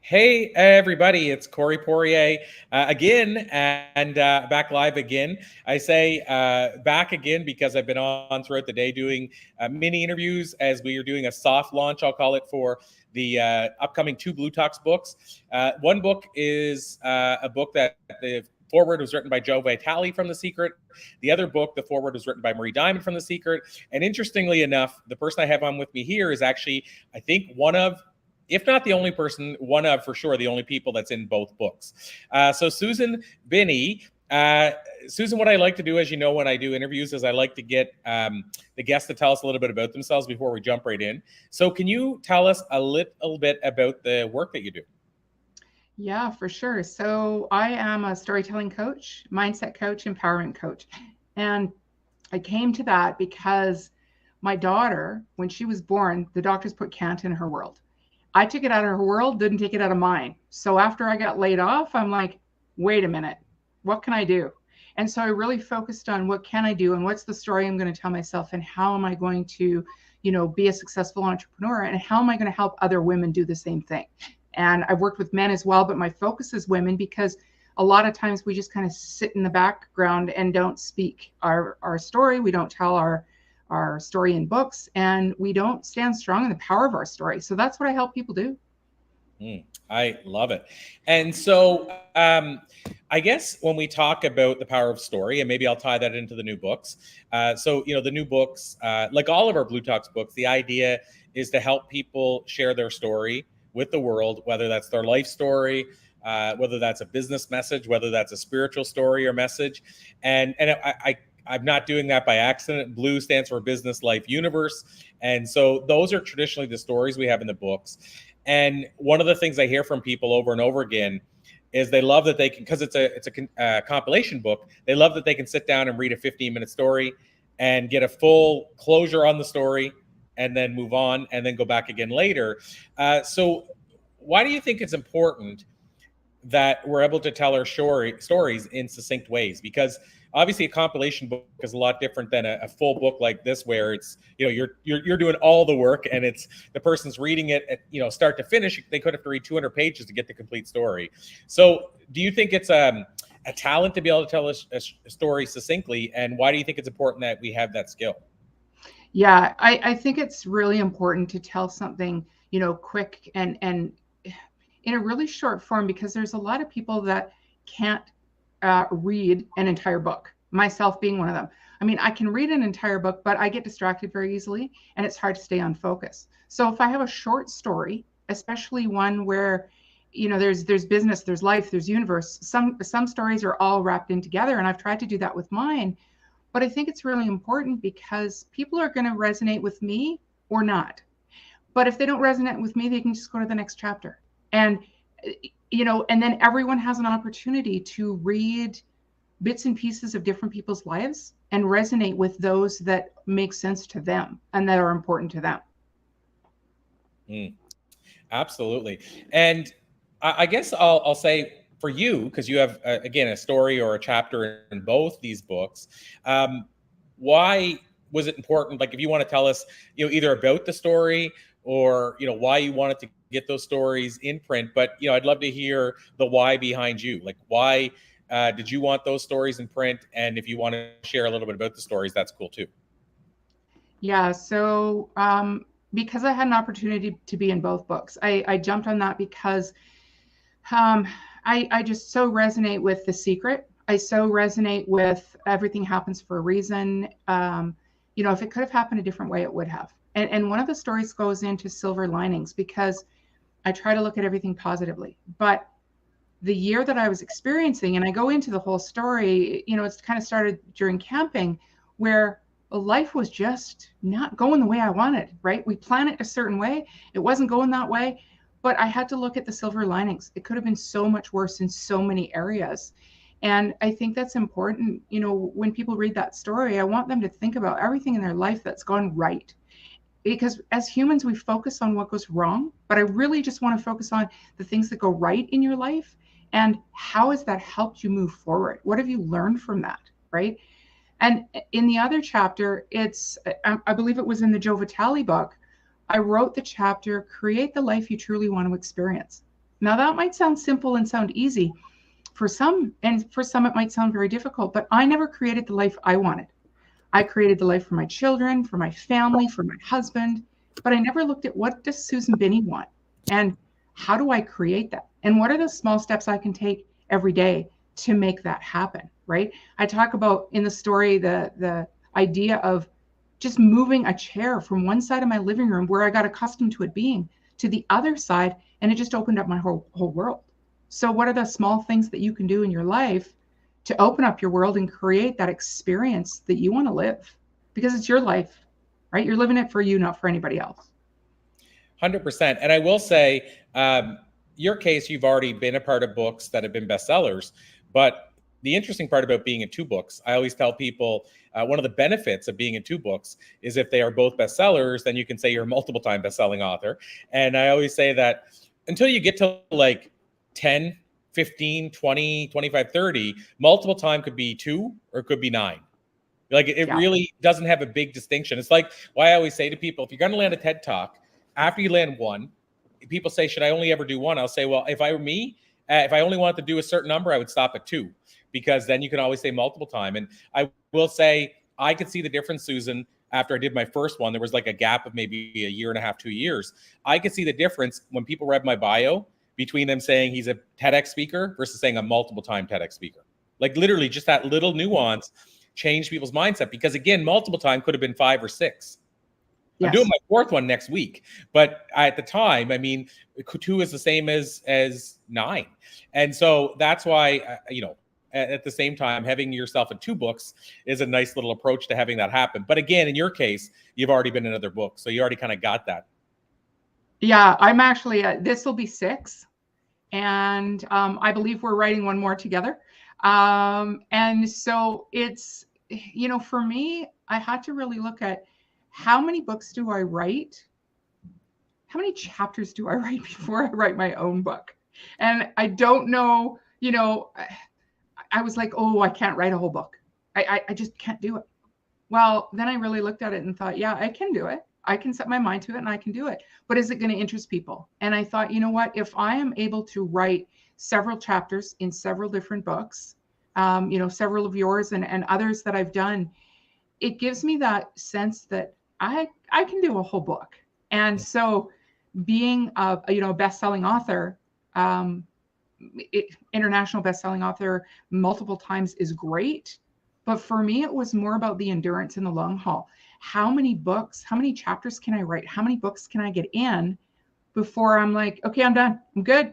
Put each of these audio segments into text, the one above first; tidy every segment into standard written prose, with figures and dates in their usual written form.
Hey, everybody, it's Corey Poirier again and back live again. I say back again because I've been on throughout the day doing mini interviews as we are doing a soft launch, I'll call it, for the upcoming two Blue Talks books. One book is a book that the foreword was written by Joe Vitale from The Secret. The other book, the foreword was written by Marie Diamond from The Secret. And interestingly enough, the person I have on with me here is actually, I think, one of, if not the only person, one of for sure the only people that's in both books. So Susan Binnie. Susan, what I like to do, as you know, when I do interviews, is I like to get the guests to tell us a little bit about themselves before we jump right in. So can you tell us a little bit about the work that you do? Yeah, for sure. So I am a storytelling coach, mindset coach, empowerment coach. And I came to that because my daughter, when she was born, the doctors put can't in her world. I took it out of her world, didn't take it out of mine. So after I got laid off, I'm like, wait a minute, what can I do? And so I really focused on what can I do and what's the story I'm going to tell myself and how am I going to, be a successful entrepreneur and how am I going to help other women do the same thing? And I've worked with men as well, but my focus is women because a lot of times we just kind of sit in the background and don't speak our story. We don't tell our story in books, and we don't stand strong in the power of our story. So that's what I help people do. I love it. And so I guess when we talk about the power of story, and maybe I'll tie that into the new books. The new books, like all of our Blue Talks books, the idea is to help people share their story with the world, whether that's their life story, whether that's a business message, whether that's a spiritual story or message. I'm not doing that by accident. Blue stands for Business Life Universe. And so those are traditionally the stories we have in the books. And one of the things I hear from people over and over again is they love that they can, because it's a compilation book, they love that they can sit down and read a 15-minute story and get a full closure on the story and then move on and then go back again later. So why do you think it's important that we're able to tell our stories in succinct ways? Because obviously a compilation book is a lot different than a full book like this, where it's, you're doing all the work and it's the person's reading it at, start to finish. They could have to read 200 pages to get the complete story. So do you think it's a talent to be able to tell a story succinctly? And why do you think it's important that we have that skill? Yeah, I think it's really important to tell something, quick and in a really short form, because there's a lot of people that can't read an entire book, myself being one of them. I mean, I can read an entire book, but I get distracted very easily and it's hard to stay on focus. So if I have a short story, especially one where, there's business, there's life, there's universe, some stories are all wrapped in together. And I've tried to do that with mine. But I think it's really important because people are going to resonate with me or not. But if they don't resonate with me, they can just go to the next chapter. And and then everyone has an opportunity to read bits and pieces of different people's lives and resonate with those that make sense to them and that are important to them. Absolutely. And I guess I'll say for you, because you have, again, a story or a chapter in both these books, why was it important? Like, if you want to tell us, either about the story or, why you wanted to get those stories in print. But, I'd love to hear the why behind you. Like, why did you want those stories in print? And if you want to share a little bit about the stories, that's cool too. Yeah. So because I had an opportunity to be in both books, I jumped on that because I just so resonate with The Secret. I so resonate with everything happens for a reason. If it could have happened a different way, it would have. And one of the stories goes into silver linings because I try to look at everything positively. But the year that I was experiencing, and I go into the whole story, it's kind of started during camping where life was just not going the way I wanted, right? We plan it a certain way. It wasn't going that way. But I had to look at the silver linings. It could have been so much worse in so many areas. And I think that's important. When people read that story, I want them to think about everything in their life that's gone right. Because as humans, we focus on what goes wrong, but I really just want to focus on the things that go right in your life and how has that helped you move forward? What have you learned from that, right? And in the other chapter, I believe it was in the Joe Vitale book, I wrote the chapter, Create the Life You Truly Want to Experience. Now that might sound simple and sound easy for some, and for some it might sound very difficult, but I never created the life I wanted. I created the life for my children, for my family, for my husband, but I never looked at what does Susan Binnie want and how do I create that? And what are the small steps I can take every day to make that happen, right? I talk about in the story the idea of just moving a chair from one side of my living room where I got accustomed to it being to the other side, and it just opened up my whole world. So what are the small things that you can do in your life to open up your world and create that experience that you want to live? Because it's your life, right? You're living it for you, not for anybody else. 100%. And I will say, your case, you've already been a part of books that have been bestsellers. But the interesting part about being in two books, I always tell people, one of the benefits of being in two books is if they are both bestsellers, then you can say you're a multiple time bestselling author. And I always say that until you get to like 10, 15, 20, 25, 30, multiple time could be 2 or it could be 9. Like it really doesn't have a big distinction. It's like why I always say to people, if you're going to land a TED Talk, after you land one, people say, should I only ever do one? I'll say, well, if I were me, if I only wanted to do a certain number, I would stop at 2, because then you can always say multiple time. And I will say, I could see the difference, Susan, after I did my first one. There was like a gap of maybe a year and a half, 2 years. I could see the difference when people read my bio between them saying he's a TEDx speaker versus saying a multiple time TEDx speaker. Like literally just that little nuance changed people's mindset, because again, multiple time could have been 5 or 6. Yes. I'm doing my 4th one next week, but at the time, I mean, 2 is the same as 9. And so that's why, at the same time, having yourself in 2 books is a nice little approach to having that happen. But again, in your case, you've already been in other books, so you already kind of got that. Yeah, I'm actually, this will be 6. And I believe we're writing one more together. And so it's, for me, I had to really look at how many books do I write? How many chapters do I write before I write my own book? And I don't know, I was like, oh, I can't write a whole book. I just can't do it. Well, then I really looked at it and thought, yeah, I can do it. I can set my mind to it and I can do it. But is it going to interest people? And I thought, you know what, if I am able to write several chapters in several different books, several of yours and others that I've done, it gives me that sense that I can do a whole book. And so being a best-selling author, international best-selling author multiple times is great. But for me, it was more about the endurance in the long haul. How many books, how many chapters can I write? How many books can I get in before I'm like, okay, I'm done. I'm good.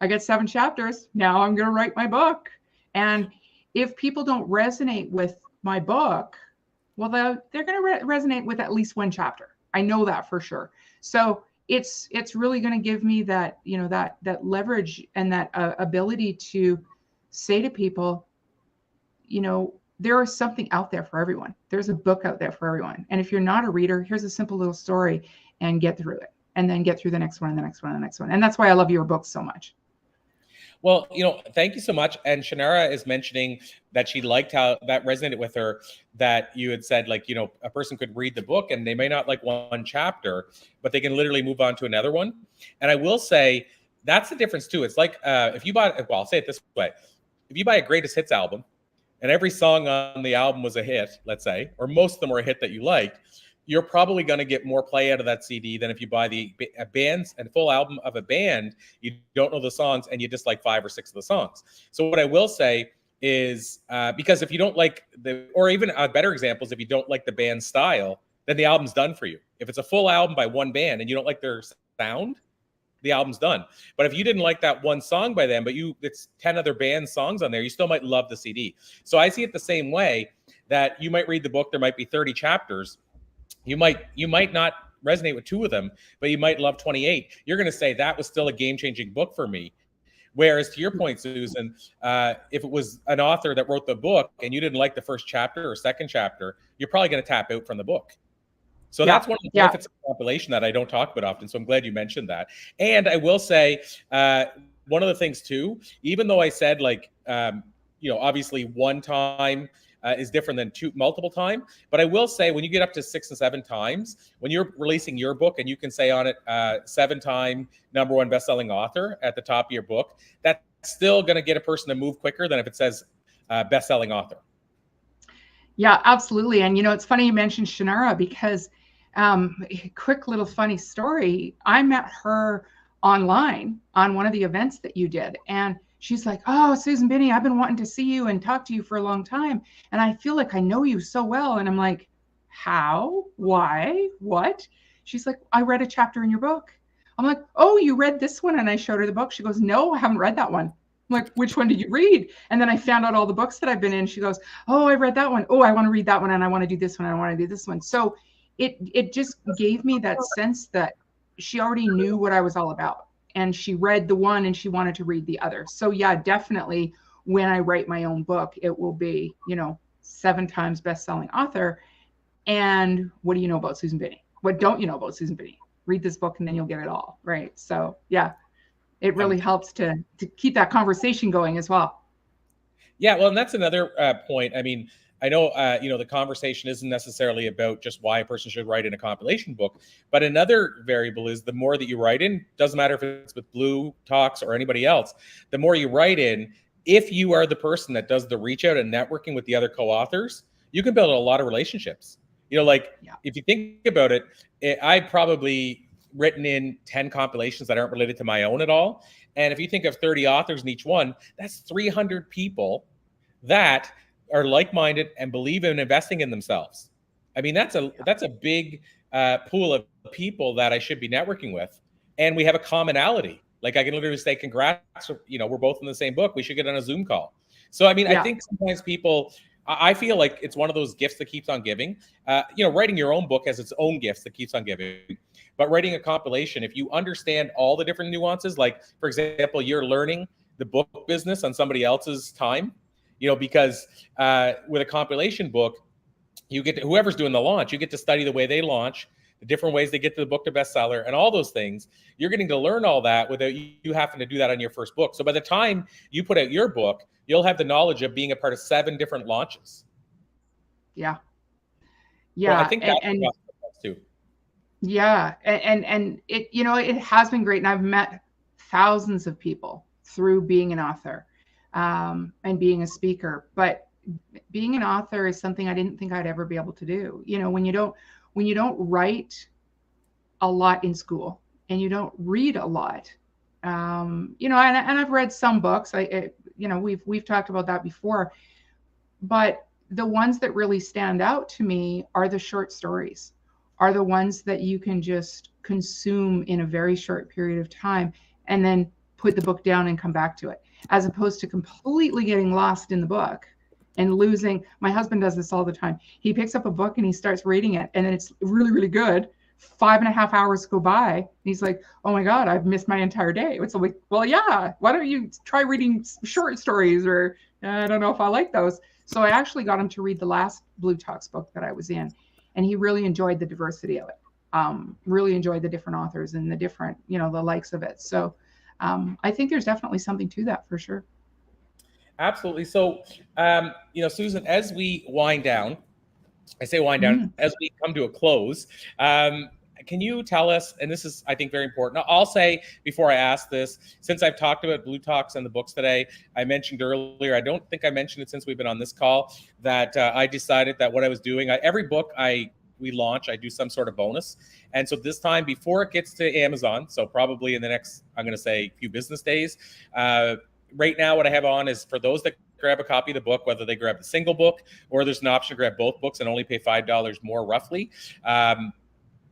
I got 7 chapters. Now I'm going to write my book. And if people don't resonate with my book, well, they're going to resonate with at least 1 chapter. I know that for sure. So it's really going to give me that, that leverage and that ability to say to people, there is something out there for everyone. There's a book out there for everyone. And if you're not a reader, here's a simple little story and get through it, and then get through the next one and the next one and the next one. And that's why I love your books so much. Well, thank you so much. And Shannara is mentioning that she liked how that resonated with her, that you had said, like, a person could read the book and they may not like one chapter, but they can literally move on to another one. And I will say that's the difference too. It's like if you buy, well, I'll say it this way. If you buy a greatest hits album and every song on the album was a hit, let's say, or most of them were a hit that you liked, you're probably going to get more play out of that CD than if you buy a band's and full album of a band, you don't know the songs and you just like 5 or 6 of the songs. So what I will say is, because if you don't like or even a better example is if you don't like the band's style, then the album's done for you. If it's a full album by one band and you don't like their sound, the album's done. But if you didn't like that one song by them, but it's 10 other band songs on there, you still might love the CD. So I see it the same way, that you might read the book, there might be 30 chapters. You might not resonate with 2 of them, but you might love 28. You're going to say that was still a game-changing book for me. Whereas to your point, Susan, if it was an author that wrote the book and you didn't like the first chapter or second chapter, you're probably going to tap out from the book. So that's one of the benefits of compilation that I don't talk about often. So I'm glad you mentioned that. And I will say, one of the things too, even though I said obviously one time is different than multiple time. But I will say, when you get up to 6 and 7 times, when you're releasing your book and you can say on it 7-time #1 best-selling author at the top of your book, that's still going to get a person to move quicker than if it says best-selling author. Yeah, absolutely. And it's funny you mentioned Shannara, because quick little funny story. I met her online on one of the events that you did, and she's like, "Oh, Susan Binnie, I've been wanting to see you and talk to you for a long time, and I feel like I know you so well." And I'm like, "How? Why? What?" She's like, "I read a chapter in your book." I'm like, "Oh, you read this one?" And I showed her the book. She goes, "No, I haven't read that one." I'm like, "Which one did you read?" And then I found out all the books that I've been in. She goes, "Oh, I read that one. Oh, I want to read that one, and I want to do this one, and I want to do this one." So it just gave me that sense that she already knew what I was all about, and she read the one and she wanted to read the other. So yeah, definitely when I write my own book, it will be, 7 times best-selling author. And what do you know about Susan Binnie? What don't you know about Susan Binnie? Read this book and then you'll get it all, right? So yeah, it really helps to keep that conversation going as well. Yeah, well, and that's another point. I mean, I know, the conversation isn't necessarily about just why a person should write in a compilation book, but another variable is the more that you write in, doesn't matter if it's with Blue Talks or anybody else, the more you write in, if you are the person that does the reach out and networking with the other co-authors, you can build a lot of relationships. If you think about it, I've probably written in 10 compilations that aren't related to my own at all. And if you think of 30 authors in each one, that's 300 people that are like-minded and believe in investing in themselves. I mean, that's a big pool of people that I should be networking with, and we have a commonality. Like, I can literally say, "Congrats, we're both in the same book. We should get on a Zoom call." So, I mean, I think sometimes people, I feel like it's one of those gifts that keeps on giving. Writing your own book has its own gifts that keeps on giving. But writing a compilation, if you understand all the different nuances, like, for example, you're learning the book business on somebody else's time, because with a compilation book, you get to, whoever's doing the launch, you get to study the way they launch, the different ways they get to the book to bestseller, and all those things. You're getting to learn all that without you having to do that on your first book. So by the time you put out your book, you'll have the knowledge of being a part of 7 different launches. Yeah. So I think that's too. Yeah, and it it has been great, and I've met thousands of people through being an author, and being a speaker. But being an author is something I didn't think I'd ever be able to do. When you don't write a lot in school and you don't read a lot, and I've read some books. We've talked about that before, but the ones that really stand out to me are the short stories, are the ones that you can just consume in a very short period of time and then put the book down and come back to it, as opposed to completely getting lost in the book and losing. My husband does this all the time. He picks up a book and he starts reading it, and then it's really, really good. 5.5 hours go by, and he's like, "Oh my God, I've missed my entire day." It's like, well, yeah, why don't you try reading short stories? Or I don't know if I like those. So I actually got him to read the last Blue Talks book that I was in, and he really enjoyed the diversity of it. Really enjoyed the different authors and the different, the likes of it. So I think there's definitely something to that for sure. Absolutely. So, Susan, as we wind down, I say wind down, as we come to a close, can you tell us, and this is, I think, very important. I'll say before I ask this, since I've talked about Blue Talks and the books today, I mentioned earlier, I don't think I mentioned it since we've been on this call, that I decided that what I was doing, every book we launch, I do some sort of bonus. And so this time, before it gets to Amazon, so probably in the next, I'm going to say, few business days, right now what I have on is for those that grab a copy of the book, whether they grab the single book or there's an option to grab both books and only pay $5 more roughly.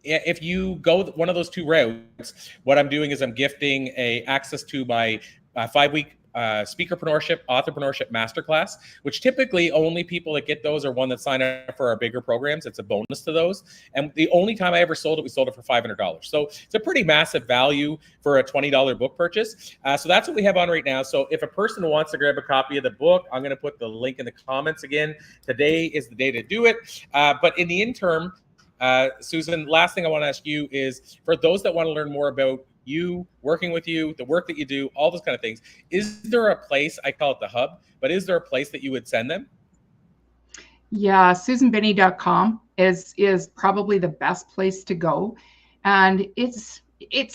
If you go one of those 2 routes, what I'm doing is I'm gifting access to my 5-week speakerpreneurship, authorpreneurship masterclass, which typically only people that get those are one that sign up for our bigger programs. It's a bonus to those. And the only time I ever sold it, we sold it for $500. So it's a pretty massive value for a $20 book purchase. So that's what we have on right now. So if a person wants to grab a copy of the book, I'm going to put the link in the comments again. Today is the day to do it. But in the interim, Susan, last thing I want to ask you is, for those that want to learn more about you, working with you, the work that you do, all those kind of things, is there a place, I call it the hub, but is there a place that you would send them? Yeah, SusanBinnie.com is probably the best place to go. And it's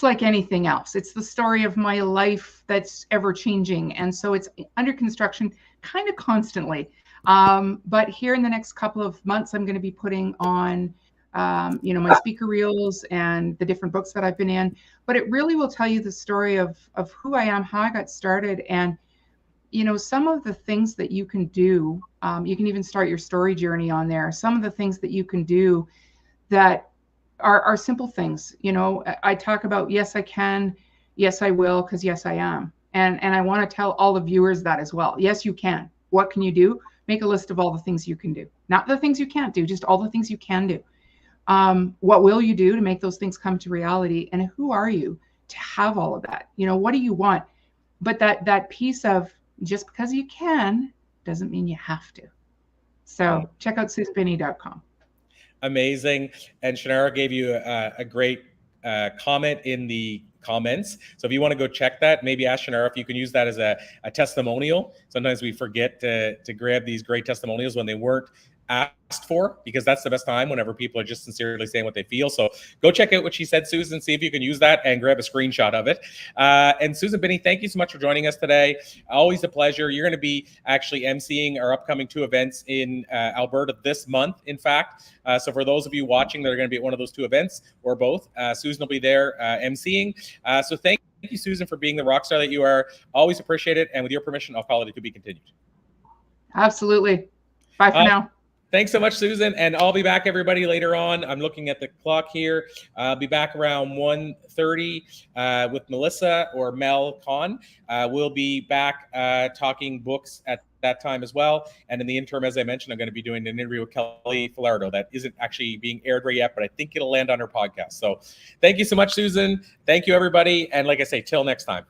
like anything else. It's the story of my life that's ever changing. And so it's under construction kind of constantly. But here in the next couple of months, I'm going to be putting on, my speaker reels and the different books that I've been in. But it really will tell you the story of who I am, how I got started, and some of the things that you can do. You can even start your story journey on there. Some of the things that you can do that are simple things. I talk about, yes, I can, yes, I will, because yes, I am. And I want to tell all the viewers that as well. Yes, you can. What can you do? Make a list of all the things you can do. Not the things you can't do, just all the things you can do. What will you do to make those things come to reality? And who are you to have all of that? What do you want? But that piece of, just because you can doesn't mean you have to. So check out SusanBinnie.com. Amazing. And Shannara gave you a great comment in the comments. So if you want to go check that, maybe ask Shannara if you can use that as a testimonial. Sometimes we forget to grab these great testimonials when they weren't asked for, because that's the best time, whenever people are just sincerely saying what they feel. So go check out what she said, Susan, see if you can use that and grab a screenshot of it. And Susan, Binnie, thank you so much for joining us today. Always a pleasure. You're going to be actually emceeing our upcoming 2 events in Alberta this month, in fact. So for those of you watching that are going to be at one of those 2 events or both, Susan will be there emceeing. So thank you, Susan, for being the rock star that you are. Always appreciate it. And with your permission, I'll call it a to be continued. Absolutely. Bye for now. Thanks so much, Susan. And I'll be back, everybody, later on. I'm looking at the clock here. I'll be back around 1:30 with Melissa or Mel Kahn. We'll be back talking books at that time as well. And in the interim, as I mentioned, I'm going to be doing an interview with Kelly Filardo that isn't actually being aired right yet, but I think it'll land on her podcast. So thank you so much, Susan. Thank you, everybody. And like I say, till next time.